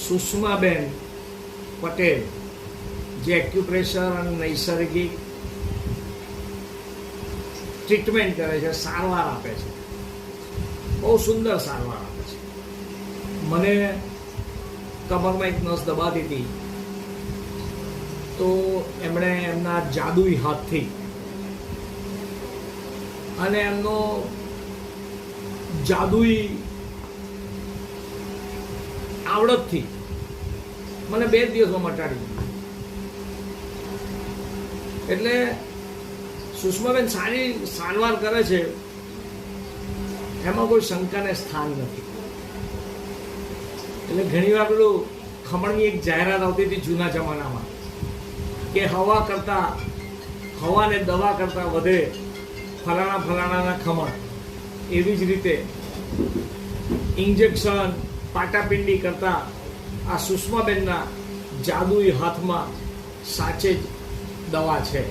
સુષ્માબેન પટેલ, જે એક્યુપ્રેશર અને નૈસર્ગિક ટ્રીટમેન્ટ કરે છે, સારવાર આપે છે, બહુ સુંદર સારવાર આપે છે. મને કમરમાં એક નસ દબાતી હતી, તો એમણે એમના જાદુઈ હાથથી અને એમનો જાદુઈ આવડતથી મને 2 દિવસમાં મટાડી દીધું. એટલે સુષ્માબેન સારી સારવાર કરે છે, એમાં કોઈ શંકાને સ્થાન નથી. એટલે ઘણી વાર પેલું ખમણની એક જાહેરાત આવતી હતી જૂના જમાનામાં કે હવાને દવા કરતા વધે ફલાણાના ખમણ. એવી જ રીતે ઇન્જેક્શન પાટાપિંડી કરતા આ સુષ્માબેનના જાદુઈ હાથમાં સાચે જ દવા છે.